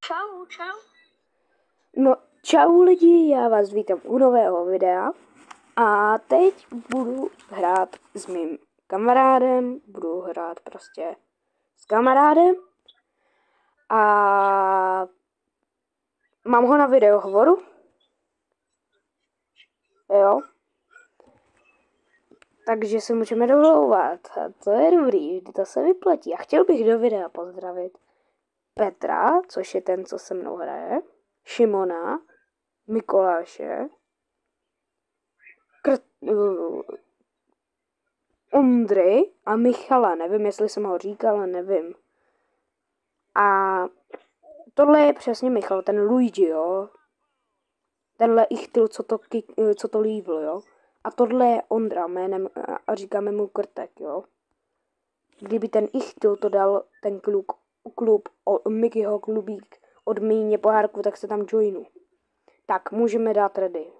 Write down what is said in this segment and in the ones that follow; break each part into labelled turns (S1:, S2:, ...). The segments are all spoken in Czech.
S1: Čau, čau.
S2: No, čau lidi, já vás vítám u nového videa a teď budu hrát s mým kamarádem, budu hrát prostě s kamarádem a mám ho na videohovoru, jo, takže se můžeme domlouvat a to je dobrý, to se vyplatí a chtěl bych do videa pozdravit Petra, což je ten, co se mnou hraje, Šimona, Mikoláše, Ondry a Michala, nevím, jestli jsem ho říkal, ale nevím. A tohle je přesně Michal, ten Luigi, jo. Tenhle ichtyl, co to lívl, jo. A tohle je Ondra jménem a říkáme mu Krtek, jo. Kdyby ten ichtyl to dal ten klub Mickeyho klubík od míně pohárku, tak se tam joinu. Tak, můžeme dát ready.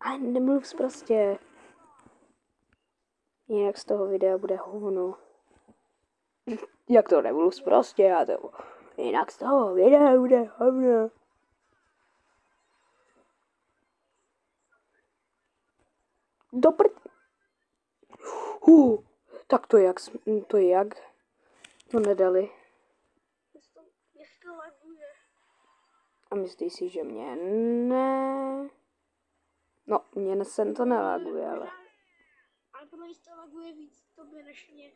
S2: A nemluv prostě. Jinak z toho videa bude hovno. Jak to nemluv prostě, já to... Jinak z toho videa bude hovno. Tak to jak? To nedali. A myslíš si, že mě ne? No, mě se to nelaguje, ale...
S1: Ale podle mě to laguje víc tobě než mě.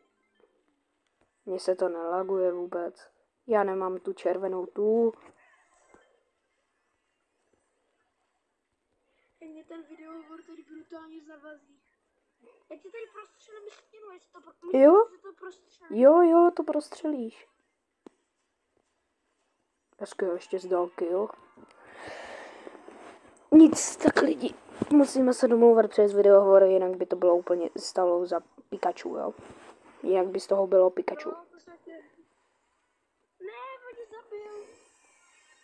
S2: Mně se to nelaguje vůbec. Já nemám tu červenou tu.
S1: Mě ten videohovor tady brutálně zavazí. Já ti tady prostřelím stěnu, jestli to prostřelím.
S2: Jo, to prostřelíš. Hezky ještě zdal kill. Nic, tak lidi. Musíme se domlouvat přes videohovor, jinak by to bylo úplně stalo za Pikachu, jo. Jinak by z toho bylo Pikachu.
S1: No, ne, on mě zabil.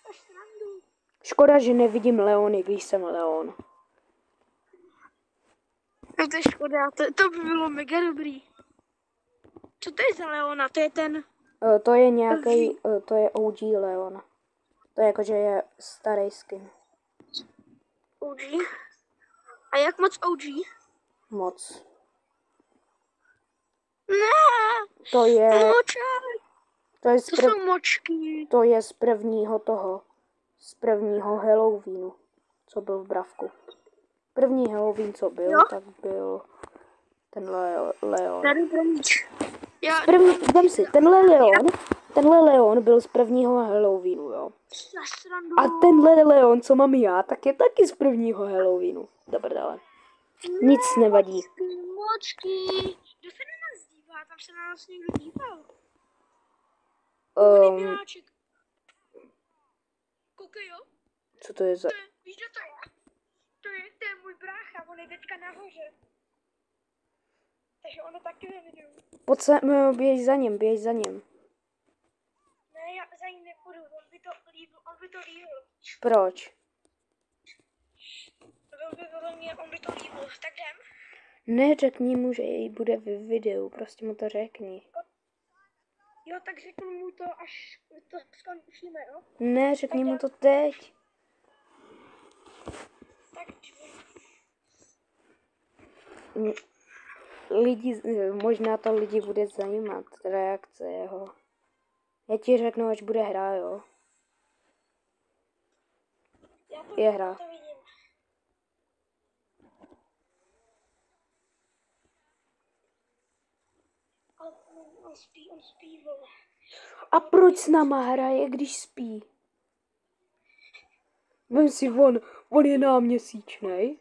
S1: Až srandu.
S2: Škoda, že nevidím Leony, když jsem Leon.
S1: No to je škoda, to by bylo mega dobrý. Co to je za Leona? To je ten...
S2: To je nějaký, to je OG Leon. To je jakože je starý skin.
S1: OG? A jak moc OG?
S2: Moc.
S1: Ne!
S2: To je...
S1: To jsou močky.
S2: To je z prvního Halloweenu, co byl v Bravku. První Halloween, co byl, jo? Tak byl tenhle Leon. Vem si, tenhle Leon byl z prvního Halloweenu, jo. A tenhle Leon, co mám já, tak je taky z prvního Halloweenu. Dobrdele. Nic nevadí.
S1: Močky. Kdo se na nás dívá? Tam se na nás někdo díval. Koukej, jo?
S2: Co to je za...
S1: Víš, kdo to je? To je můj brácha, on je teďka nahoře. Takže ono taky ve videu.
S2: Pojď se, běž za ním.
S1: Ne, já za ním nepůjdu, on by to líbil.
S2: Proč?
S1: On by to líbil, tak jdem.
S2: Neřekni mu, že jej bude v videu, prostě mu to řekni.
S1: Jo, tak řeknu mu to, až to skončíme, jo?
S2: Ne, řekni mu to teď.
S1: Tak
S2: Možná to lidi bude zajímat, reakce jeho. Já ti řeknu, až bude hra, jo. Je hra.
S1: On spí, vole.
S2: A proč s náma hraje, když spí? Vem si, on je náměsíčnej.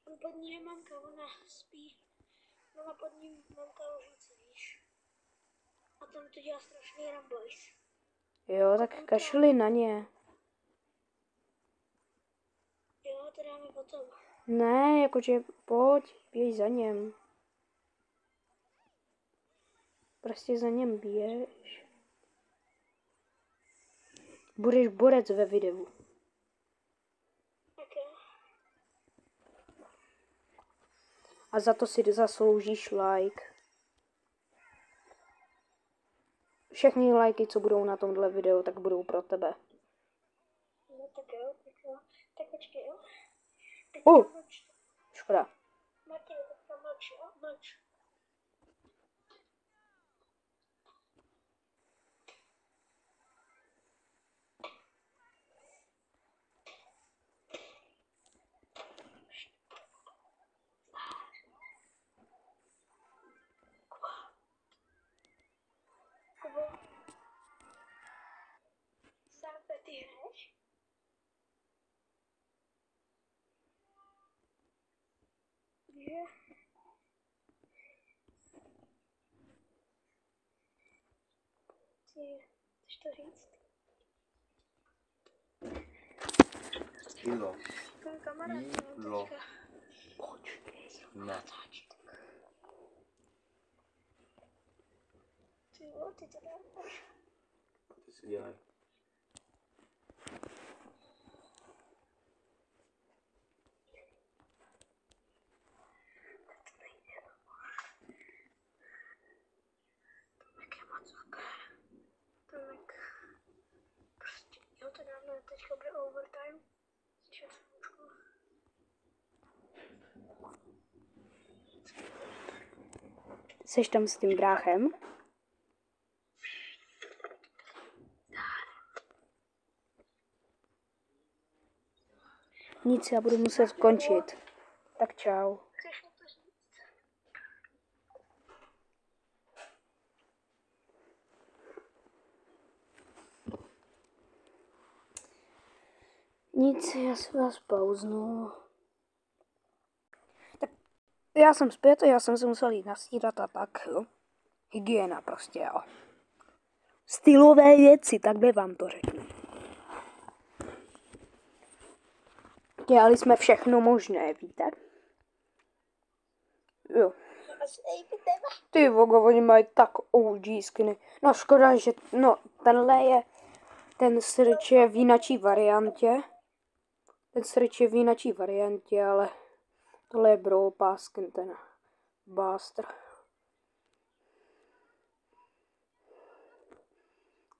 S1: On pod ní je mamka, ona spí. Ona pod ním mamka ložící, víš. A tam to dělá strašný rambojs.
S2: Jo, tak kašli na ně.
S1: Jo, to dáme potom.
S2: Ne, jakože pojď, běž za něm. Prostě za něm běž. Budeš borec ve videu.
S1: Tak jo.
S2: A za to si zasloužíš like. Všechny lajky, co budou na tomhle videu, tak budou pro tebe.
S1: No tak jo, tak jo. Tak počkej, jo. Teď mlč.
S2: Škoda.
S1: Martin, teď mlč, jo, mlč. Kubo. Zápe, ty hraješ? Je. Chceš to říct?
S3: Jídlo.
S1: Můj kamarád
S3: Jídlo.
S1: teďka.
S2: Počkej.
S3: Ne.
S1: Ty jo, ty to dáš.
S3: Ty si dělej.
S1: Tak je moc super. Tak prostě, jo, to dáme, teďka bude overtime. Ještě chvíličku.
S2: Seš tam s tím bráchem? Nic, já budu muset skončit. Tak čau.
S1: Chceš mi to říct?
S2: Nic, já si vás pauznu. Tak já jsem zpět, já jsem se musel jít nastírat a tak, jo. Hygiena prostě, jo. Stylové věci, takhle vám to řeknu. Dělali jsme všechno možné, víte? Jo. Ty vogo, oni mají tak OG skiny. No škoda, že, no, tenhle je, ten srč je v jinačí variantě. Ten srč je v jinačí variantě, ale tohle je Brawl Pass skin, ten Buster.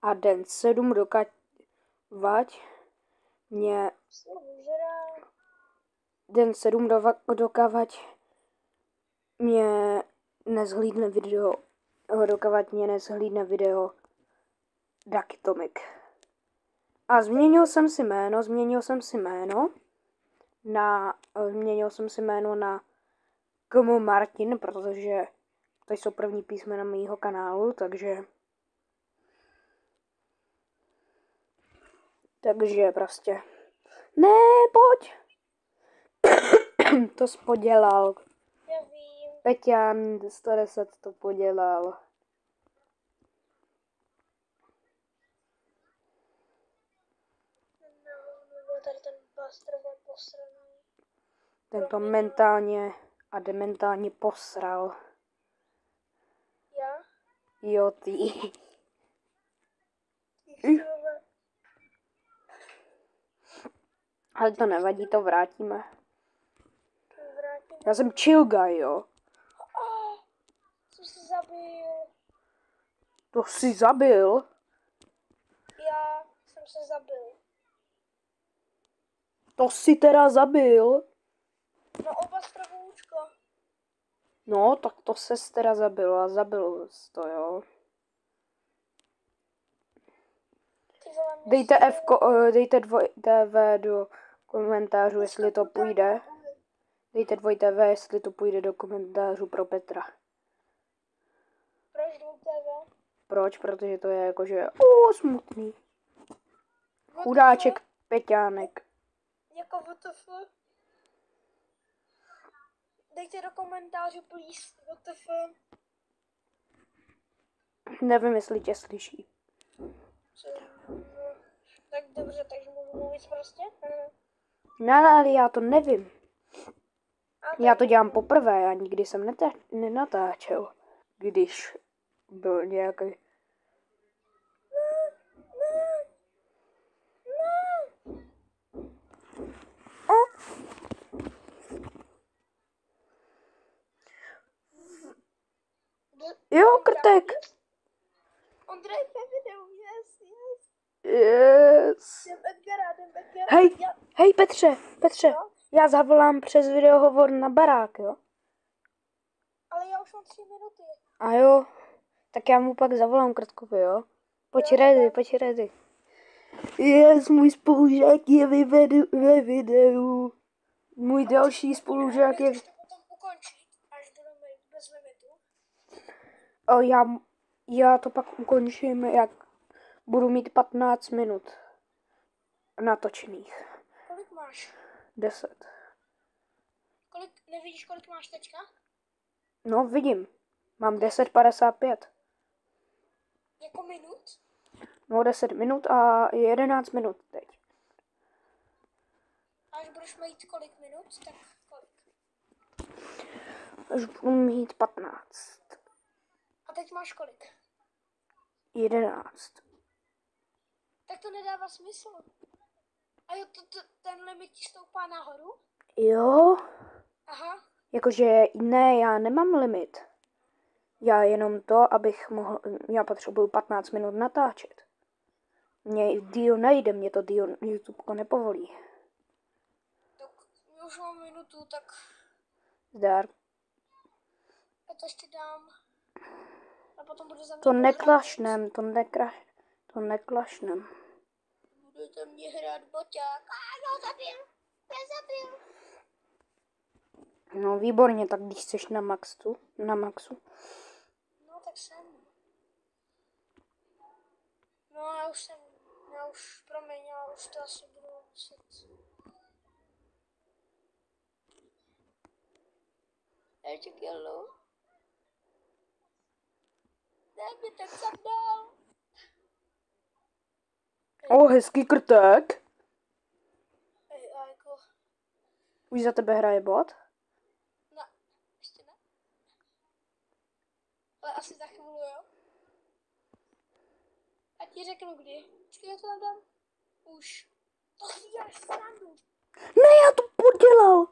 S2: A den 7 dokavať mě den 7 dokavať mě nezhlídne video, dokavať mě nezhlídne video Ducky Tomic. A změnil jsem si jméno na Komu Martin, protože to jsou první písmena mýho kanálu, takže prostě ne, pojď. To podělal.
S1: Já vím.
S2: Peťan 110 to podělal.
S1: No, tady ten Buster byl posraný.
S2: Ten to mentálně a dementálně posral.
S1: Já?
S2: Jo, ty. Ale to nevadí, to vrátíme. Já jsem chill guy, jo.
S1: Jsem se zabil.
S2: To jsi zabil?
S1: Já jsem se zabil.
S2: To jsi teda zabil?
S1: No oba stravoučko.
S2: No, tak to ses teda zabil a zabil jsi to, jo. Dejte F, dejte 2TV do komentářů, jestli to půjde. Dejte 2TV, jestli to půjde do komentářů pro Petra.
S1: Proč 2TV?
S2: Proč? Protože to je jakože smutný. Chudáček Peťánek.
S1: Jako WTF? Dejte do komentářů, please, WTF.
S2: Nevím, jestli tě slyší.
S1: Tak dobře, takže můžu mluvit prostě?
S2: No, ale já to nevím. Já to dělám poprvé, já nikdy jsem nenatáčel, když byl nějaký... Bartek!
S1: Ondra je ve videu, yes.
S2: Yes.
S1: Jdem Edgara.
S2: Hej, hej Petře,
S1: Jo?
S2: já zavolám přes videohovor na barák, jo?
S1: Ale já už mám 3 minuty.
S2: A jo, tak já mu pak zavolám Krtkovi, jo? Pojď
S1: Jo,
S2: ready,
S1: tak.
S2: pojď ready. Yes, můj spolužák je ve videu. Můj další spolužák je...
S1: Nechceš to potom ukončit, až budeme jít bez limitu?
S2: O, já to pak ukončím, jak budu mít 15 minut natočených.
S1: Kolik máš?
S2: 10.
S1: Nevidíš, kolik máš teďka?
S2: No, vidím. Mám 10:55.
S1: Jako minut?
S2: No, 10 minut a 11 minut teď.
S1: A až budeš mít kolik minut, tak kolik?
S2: Až budu mít 15.
S1: A teď máš kolik?
S2: 11.
S1: Tak to nedává smysl. A jo, ten limit ti stoupá nahoru?
S2: Jo,
S1: Aha.
S2: jakože ne, já nemám limit. Já jenom to, abych mohl, já potřebuju 15 minut natáčet. Mně díl nejde, mě to díl YouTube nepovolí.
S1: Tak už mám minutu, tak
S2: Zdar.
S1: já to ještě dám. A potom bude za mě
S2: To neklašnem, to neklašnem.
S1: Budete mě hrát boťák. Já zabil.
S2: No výborně, tak když jsi na maxu.
S1: No tak jsem. No já už, promiň, já už to asi budu muset. Ještě killu. Ne, mě tak jsem dal.
S2: O, hezký krtek.
S1: Ej, a jako,
S2: Už za tebe hraje bot?
S1: ne, ještě ne. Ale asi za chvíli, jo. A ti řeknu kdy. Počkej, já to tam dám. Už. To si děláš srandu.
S2: Ne, já to podělal.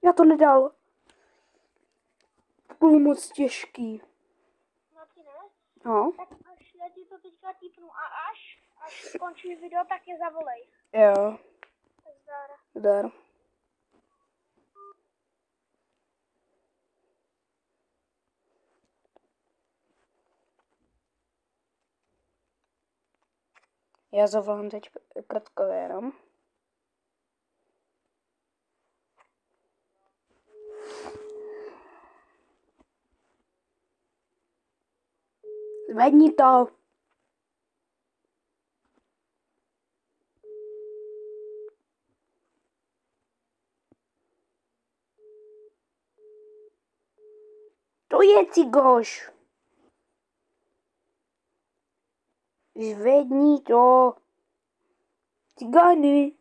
S2: Já to nedal. Bylo moc těžký.
S1: Martine,
S2: No.
S1: tak až já ti to teďka tipnu a až skončí video, tak je zavolej.
S2: Jo.
S1: Zdar.
S2: Zdar. Já zavolám teď Krtkovi jenom. Zvedni to. To je cigoš. Zvedni to. Cigány.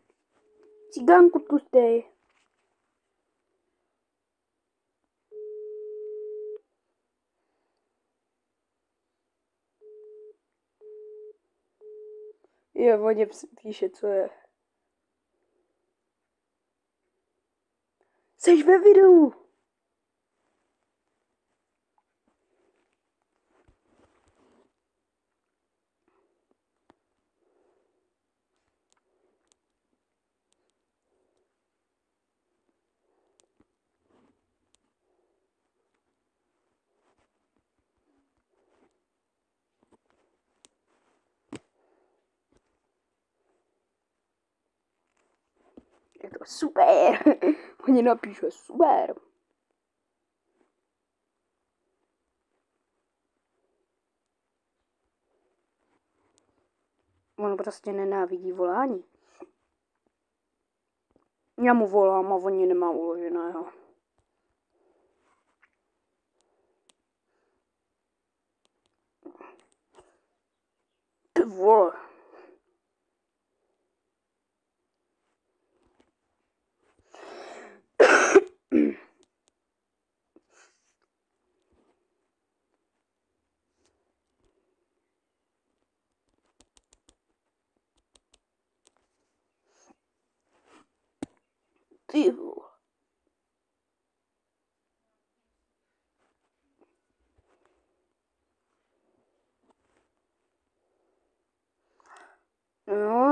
S2: Cigánku tu jste. Jo, on je píše, co je. Jseš ve videu. Je to super. Oni napíše super. On prostě nenávidí volání. Já mu volám a on mě nemá uloženého. Ty vole. Ty vole.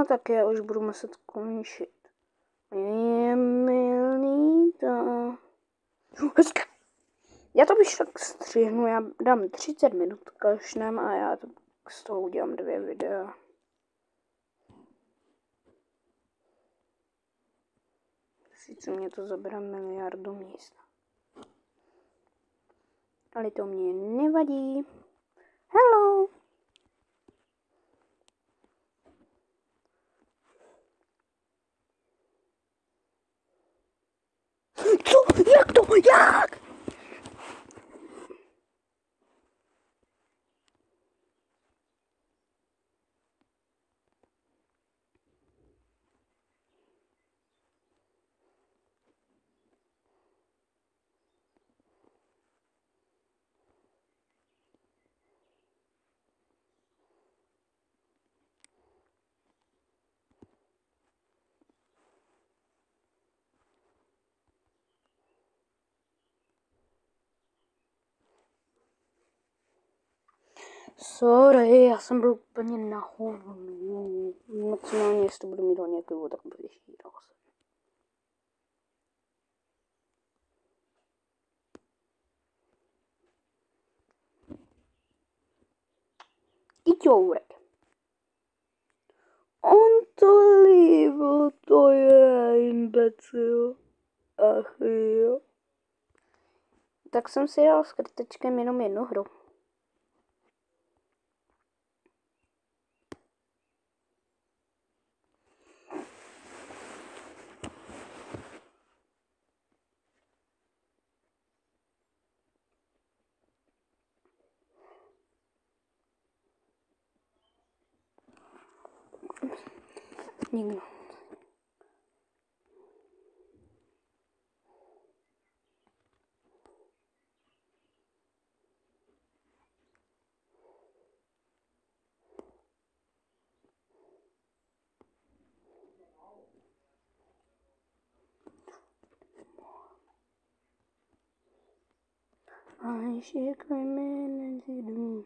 S2: No tak já už budu muset končit. Je milý to. Hezky. Já to už tak střihnu, já dám 30 minut kašnem a já to z toho udělám 2 videa. Sice mě to zabere miliardu míst. Ale to mě nevadí. Hello! Co? Jak to? Jak? Sorry, já jsem byl úplně na hovnu. Maximálně, jestli to budu mít ho nějakou, tak bude šíral se. Kyťourek. On to líbil, to je imbecil. Ach jo. Tak jsem si dal s krtečkem jenom 1 hru. Nikdo. I shake my man and do.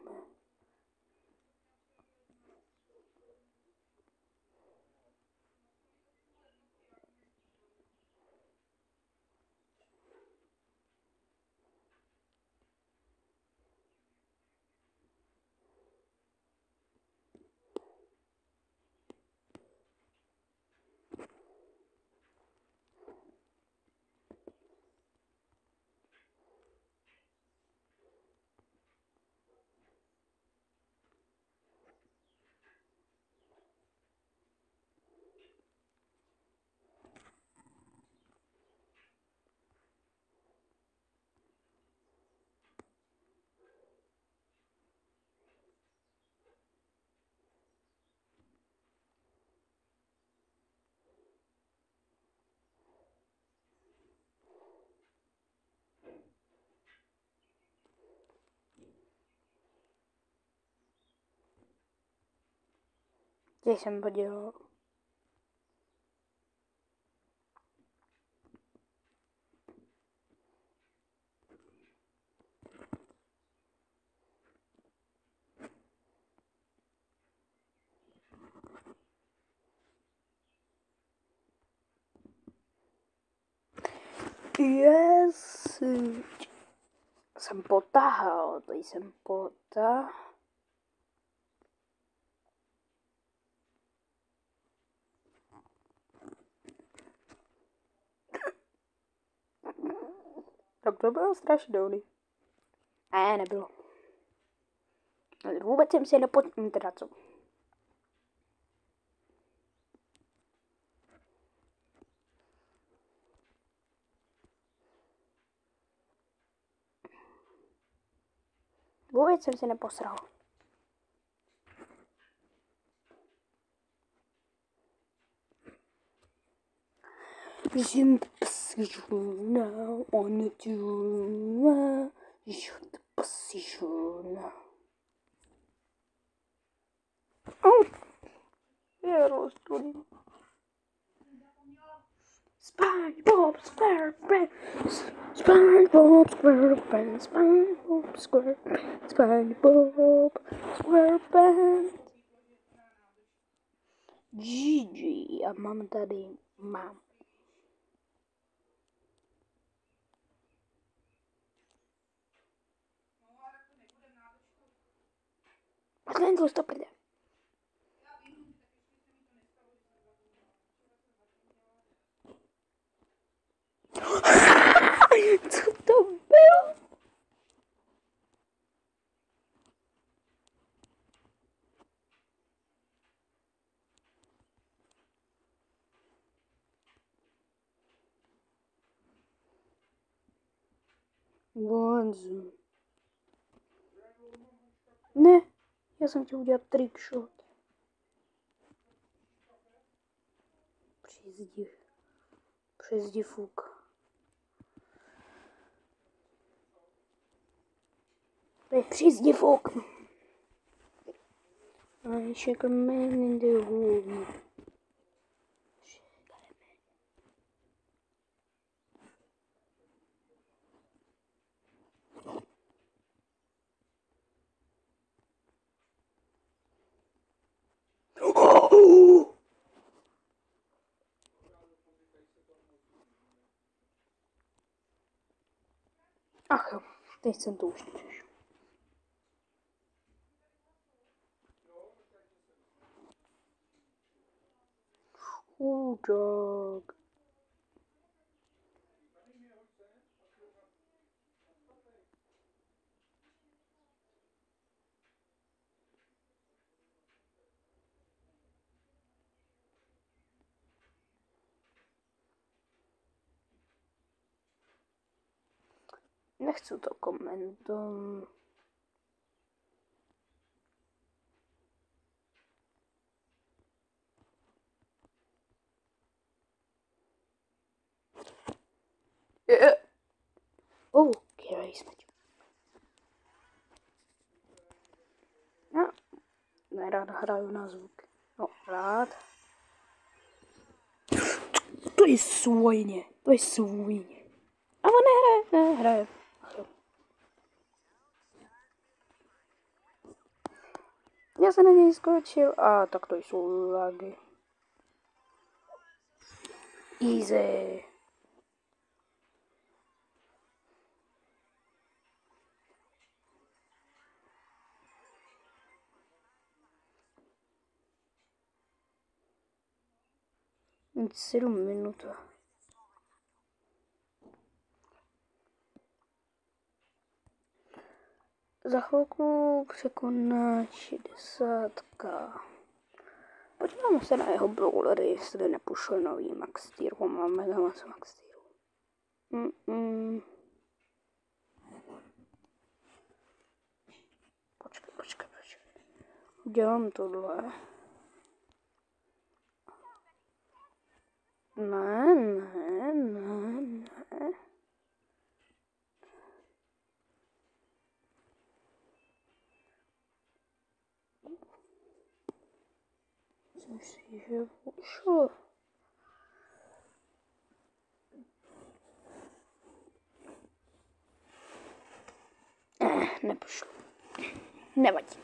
S2: Kde jsem podělal? Yes. Jsem potahal, to jsem potahal. Tak to bylo strašidelný. Ne, nebylo. Ale vůbec jsem si teda co. Vůbec jsem si neposral. Žím psížuna, on tuna, žít psížuna. Je rozhodný. SpongeBob SquarePants, SpongeBob SquarePants, SpongeBob SquarePants, SpongeBob SquarePants. GG. A mám. Len to stopne. Co to bylo? Vonzu. Ne, já jsem chtěl udělat trickshot. Přezdivuk. To je přezdivuk. I shake a man in the room. Ach jo, teď jsem to už neřešil. Chudák. Nechci to komentovat. Okay, jsme. No, nerad hraju na zvuk. No, rád. To je svojně. A on nehraje. Já se na něj skočil a tak to jsou lagy. Easy. Nic 7 minut. Za chvilku překoná 60k. Podíváme se na jeho brawlery, jestli nepošle nový Max Tier. Máme tam Max Tier. Počkej. Dělám tohle. Ne. Myslím si, že pošlo. Nepošlo. Nevadí.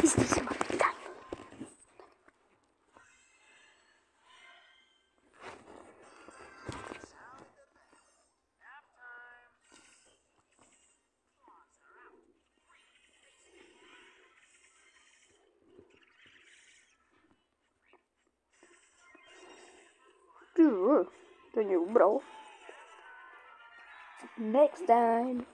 S2: Zde se mám vítám. To mě ubral. Next time.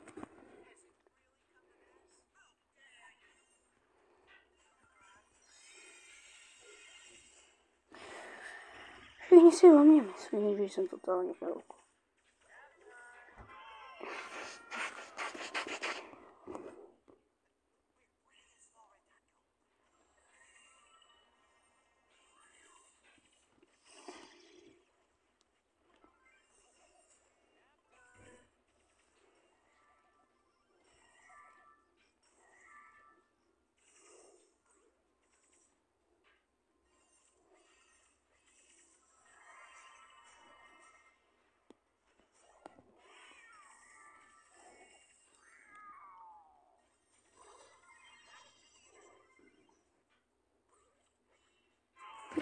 S2: Všichni si o mě myslí, že jsem totálně velkou.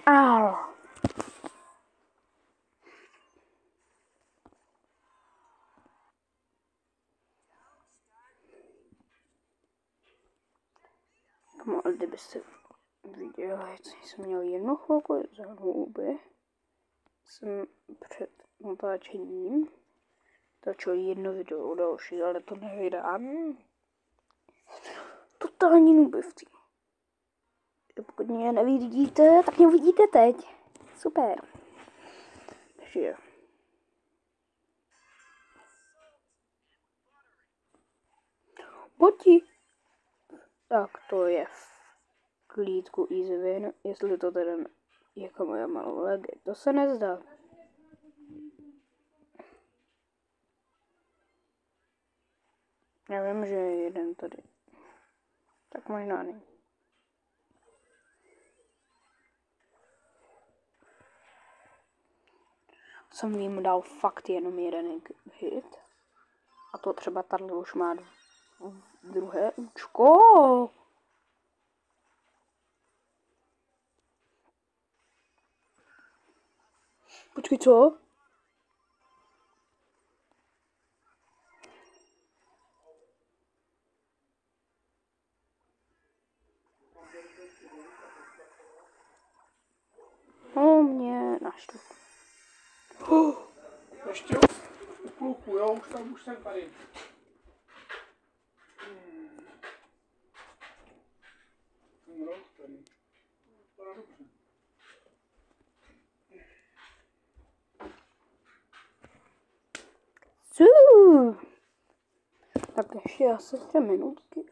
S2: Au. Kamo, kdybyste viděli, co jsem měl jednu chvilku za hlouby, jsem před natáčením točil jedno video další, ale to nevydám. Totální nubivci. Pokud mě nevidíte, tak mě uvidíte teď. Super. Takže poti. Tak to je v klídku easy win, jestli to teda jako moja malá legy. To se nezdá. Já vím, že je jeden tady. Tak možná není. Jsem jim dal fakt jenom jeden hit. A to třeba tady už má druhé účko. Počkej, co? No, mě naštvu.
S4: Ještě kluku, jo, už jsem tady. Ten roh tady. To dobře.
S2: Tak ještě asi 3 minutky.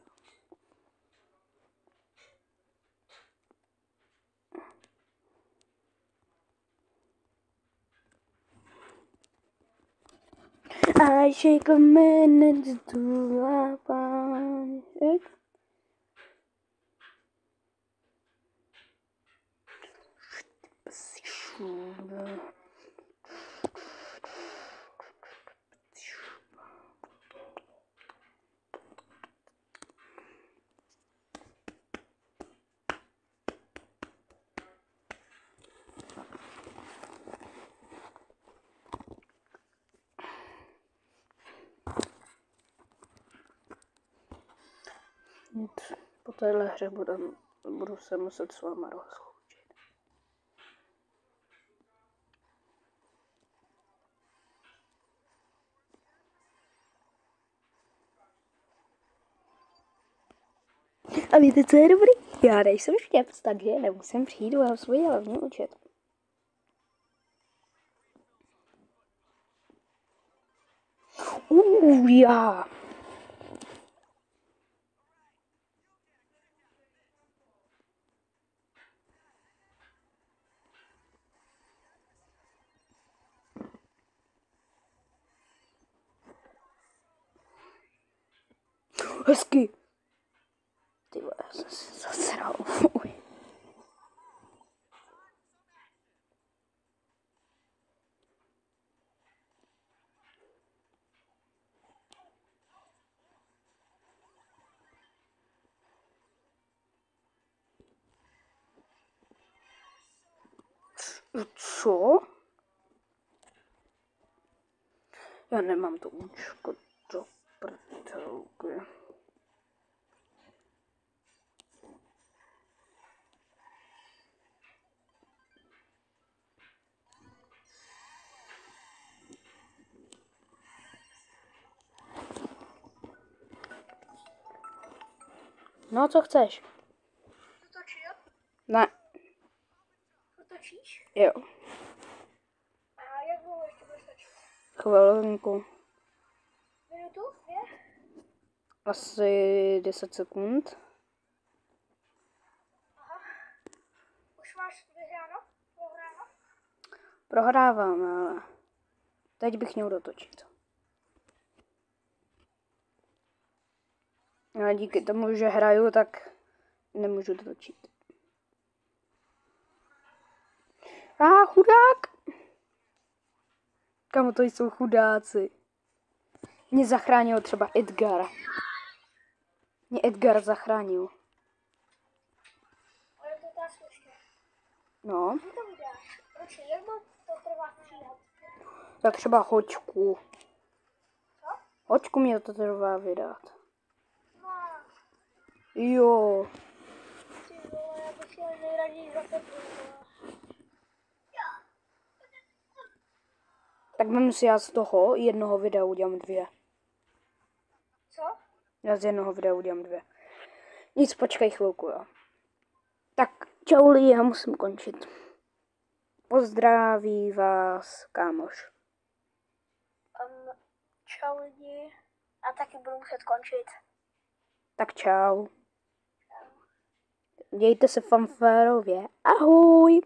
S2: I shake a minute to a panic. Po téhle hře budu se muset s váma rozloučit. A víte, co je dobrý? Já nejsem štěpc, takže nemusím přijít a svůj hlavní účet. Já. Hezky. Ty vole, já jsem se zasral. Co? Já nemám to účko do prtelky. No, co chceš?
S1: Točil?
S2: Ne,
S1: Točíš?
S2: jo.
S1: A jak dlouho ještě budeš točit?
S2: Chvilinku.
S1: Minutu? 2?
S2: Asi 10 sekund.
S1: Aha. Už máš vyhráno? Prohráno?
S2: Prohrávám, ale teď bych měl dotočit. A díky tomu, že hraju, tak nemůžu dotočit. Chudák! Kamo, to jsou chudáci. Mě zachránil třeba Edgar. Mě Edgar zachránil.
S1: Ale to ta slušně.
S2: No,
S1: Kdy to vydáš? Proč? Jak moc to trvá stříhat?
S2: tak třeba hoďku.
S1: Co?
S2: Hoďku mě to trvá vydat.
S1: No,
S2: Jo,
S1: ty vole, já bych chtěl nejraději za tebou, vole.
S2: tak vem si, já z toho jednoho videa udělám 2.
S1: Co?
S2: Já z jednoho videa udělám 2. Nic, počkej chvilku, jo. Tak, čau lidi, já musím končit. Pozdraví vás, kámoš.
S1: Čau lidi. A taky budu muset končit.
S2: Tak čau. Mějte se fanférově. Ahoj.